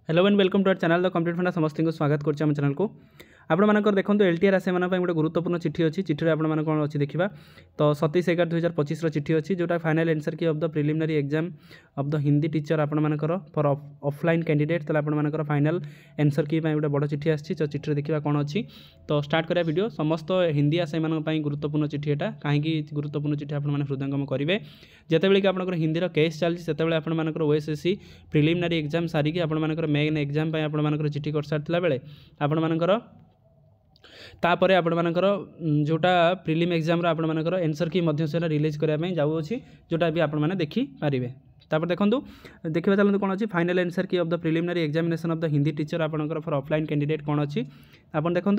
Hello and welcome to our channel the complete funda समस्त को स्वागत करछि हम चैनल को आपंकर देखो एलटीआर आसे गोटे गुरुत्वपूर्ण चिठी अच्छी चिठी आप कौन अच्छी देखा तो 27/11/2025 चिठी अच्छी जोटा फाइनल आंसर की of the preliminary exam of the Hindi teacher आपंकर फॉर ऑफलाइन कैंडिडेट तो आपंकर फाइनल आंसर की गोटे बड़ चिठी आसी तो चिठी देखा कौन अच्छी तो स्टार्ट करा वीडियो समस्त हिंदी आसे गुरुत्वपूर्ण चिठी एटा कहीं गुरुत्वपूर्ण चिठी आप हृदयंगम करेंगे जितेबाला कि आप हिंदी केस चलती से आपर ओएसएससी प्रिलिमिनरी एग्जाम सारिकी आपर मेन एग्जाम आपर चिठी कर सारी बेले आपर तापर आपर जोटा प्रिलिम एग्जाम आपर एनसर की रिलीज करने जाऊँगी जोटा भी आपने देखिपारे तापर देखो देखा चलते कौन अच्छी फाइनल आंसर की of the preliminary examination of the Hindi teacher आपंकर फॉर ऑफलाइन कैंडिडेट कौन अच्छी आप देखो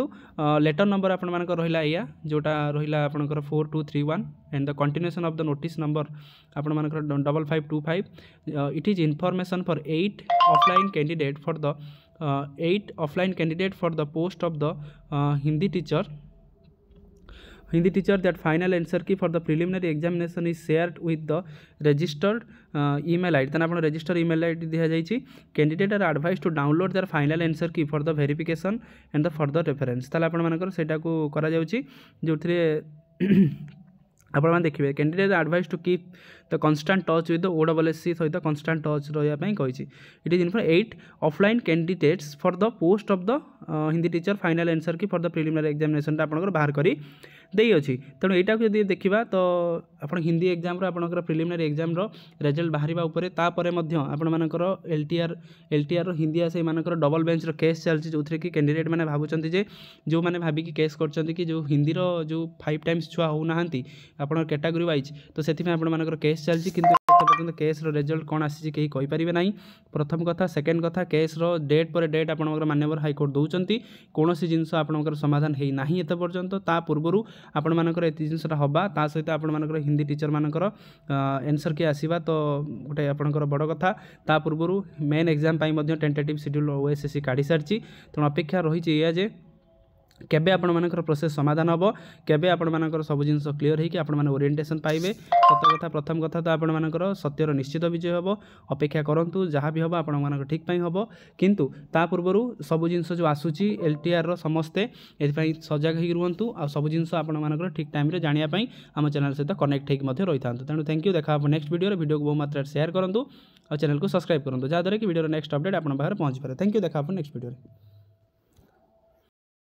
लेटर नंबर आपर रहा या जोटा रहा आपंकर 4231 and the continuation of the notice number आपर 5525 it is information for 8 offline candidate for the 8 offline candidate for the post of the Hindi teacher that final answer key for the preliminary examination is shared with the registered email ID तेना आप register email ID दिया जाइए candidate are advise to download their final answer key for the verification and the further reference ताले आपनकर सेटा को करा जाउची जोथरे आपने देखिए candidate advise to keep the constant touch with the OWSC सहित कन्स्टाट टच रही कही it is inform 8 offline candidates for the post of the Hindi teacher final answer key for the preliminary examination आपंकर बाहर करी देई अच्छी तेणु यहाँ को जब देखा तो आप हिंदी एग्जाम आपंकर प्रिलिमिनरी एग्जाम रिजल्ट बाहर तापर आपर एलटीआर हिंदी आसे डबल बेंच केस चलती जो कि कैंडिडेट मैंने भावुं जो मैंने भाविकी केस कर जो हिंदी जो 5 टाइम्स छुआ होना आप कैटेगरी वाइज तो से आपर केस चलती कि पर्यटन केस रिजल्ट कौन आसी कहीं कहींपारे ना प्रथम कथा सेकेंड कथा केस डेट पर डेट आप मान्यवर हाइकोर्ट दौरान कौन जिनस आपंकर समाधान होना एत पर्यंत ता पूर्व आपर ये जिनसा हवा ता सहित आपर हिंदी टीचर मानकर आंसर की आसवा तो गोटे आपंकर बड़ कथा ता पूर्व main exam tentative schedule OSSC काढ़ी सारी तेणु अपेक्षा रही है केबे आपण मानकर प्रोसेस समाधान हम केबे आपण मानकर सब जिन क्लीयर होगी आपण माने ओरिएंटेशन पाइबे सत कथा प्रथम कथा तो आपण मानकर सत्यर निश्चित विजय हम अपेक्षा करूँ जहाँ भी हम आपण मानकर ठीक पाई हम किंतु ता पूर्व सब जिन जो आसूची एलटीआर समस्ते ये सजग हो रुहतु आ सब जिन आपण मानकर ठीक टाइम रे जानिया आम चैनल सहित कनेक्ट होकर रही था तेणु थैंक यू देखा नेक्स्ट वीडियो को बहुत मात्रा शेयर करूँ और चैनल को सब्सक्राइब करूँ जहाँद्वारा कि वीडियो नेक्स्ट अपडेट आप पाखे पहुँच पाए थैंक यू देखा नेक्स्ट वीडियो।